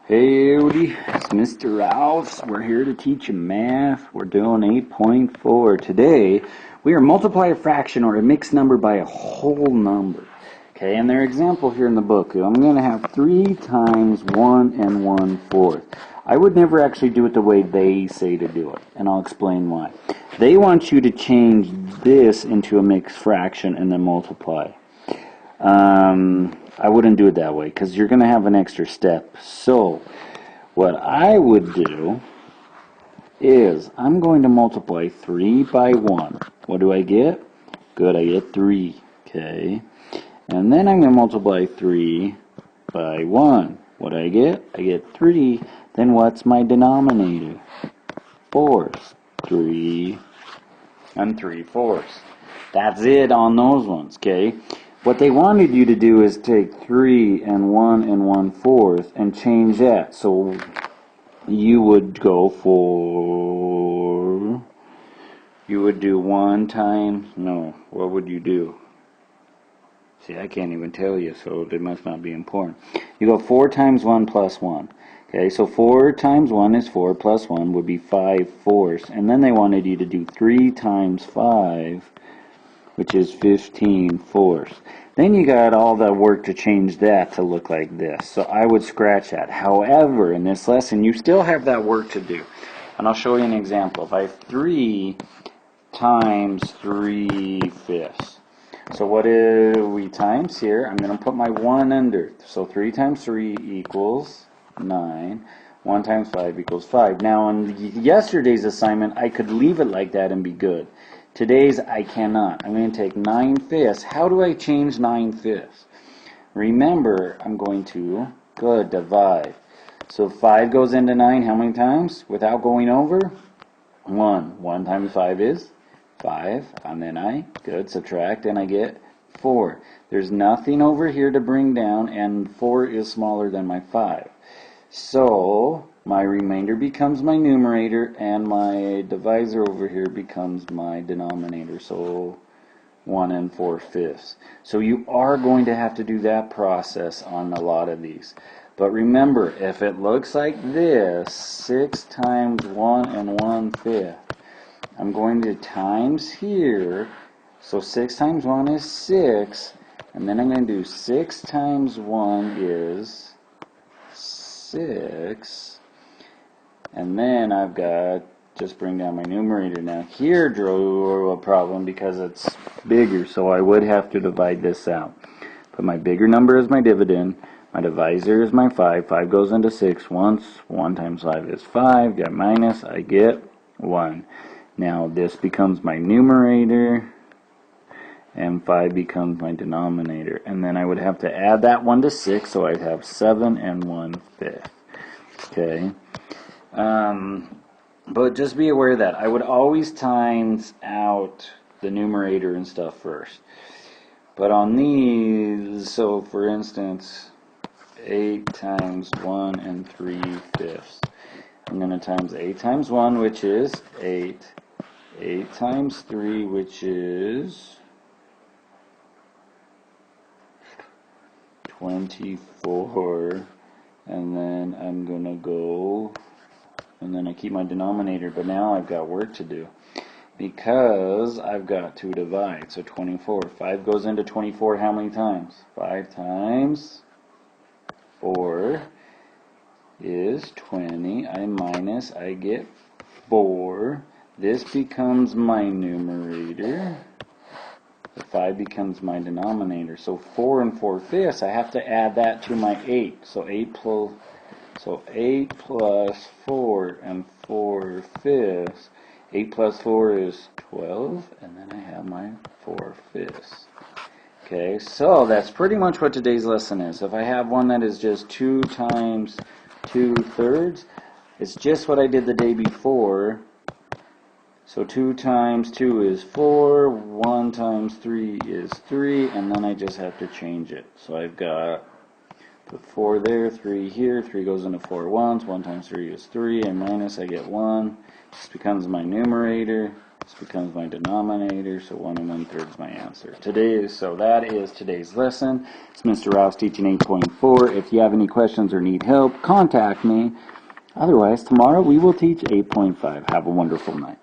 Howdy, it's Mr. Rouse. We're here to teach you math. We're doing 8.4. Today, we are multiply a fraction or a mixed number by a whole number. Okay, and their example here in the book, I'm going to have 3 times 1 and 1/4. I would never actually do it the way they say to do it, and I'll explain why. They want you to change this into a mixed fraction and then multiply. I wouldn't do it that way because you're going to have an extra step. So what I would do is I'm going to multiply 3 by 1. What do I get? Good, I get 3. Okay. And then I'm going to multiply 3 by 1. What do I get? I get 3. Then what's my denominator? 4s. 3 and 3/4. That's it on those ones, okay? What they wanted you to do is take 3 and 1 and 1/4 and change that. So you would go for, you would do 1 times, no, what would you do? See, I can't even tell you, so it must not be important. You go 4 times 1 plus 1. Okay, so 4 times 1 is 4 plus 1 would be 5/4. And then they wanted you to do 3 times 5, which is 15/4. Then you got all the work to change that to look like this. So I would scratch that. However, in this lesson, you still have that work to do. And I'll show you an example. If I have 3 times 3/5. So what do we times here? I'm going to put my 1 under. So 3 times 3 equals 9. 1 times 5 equals 5. Now, in yesterday's assignment, I could leave it like that and be good. Today's, I cannot. I'm going to take 9/5. How do I change 9/5? Remember, I'm going to divide. So 5 goes into 9 how many times without going over? 1. 1 times 5 is 5. And then I subtract and I get 4. There's nothing over here to bring down, and 4 is smaller than my 5. So my remainder becomes my numerator, and my divisor over here becomes my denominator. So 1 and 4/5. So you are going to have to do that process on a lot of these. But remember, if it looks like this, 6 times 1 and 1/5, I'm going to times here. So 6 times 1 is 6. And then I'm going to do 6 times 1 is 6. And then I've got, just bring down my numerator. Now here drew a problem because it's bigger, so I would have to divide this out. But my bigger number is my dividend. My divisor is my 5. 5 goes into 6 once. 1 times 5 is 5. Got minus, I get 1. Now this becomes my numerator, and 5 becomes my denominator. And then I would have to add that 1 to 6, so I'd have 7 and 1/5. Okay. But just be aware that I would always times out the numerator and stuff first. But on these, so for instance, 8 times 1 and 3/5. I'm going to times 8 times 1, which is 8. 8 times 3, which is 24. And then I'm going to go, and then I keep my denominator, but now I've got work to do because I've got to divide. So 24. 5 goes into 24 how many times? 5 times 4 is 20. I minus, I get 4. This becomes my numerator. The 5 becomes my denominator. So 4 and 4/5, I have to add that to my 8. So 8 plus 4 and 4/5. 8 plus 4 is 12, and then I have my 4/5. Okay, so that's pretty much what today's lesson is. If I have one that is just 2 times 2/3, it's just what I did the day before. So 2 times 2 is 4, 1 times 3 is 3, and then I just have to change it. So I've got, put 4 there, 3 here, 3 goes into 4 once, 1 times 3 is 3, and minus I get 1. This becomes my numerator, This becomes my denominator, so 1 1/3 is my answer. So that is today's lesson. It's Mr. Rouse teaching 8.4. If you have any questions or need help, contact me. Otherwise, tomorrow we will teach 8.5. Have a wonderful night.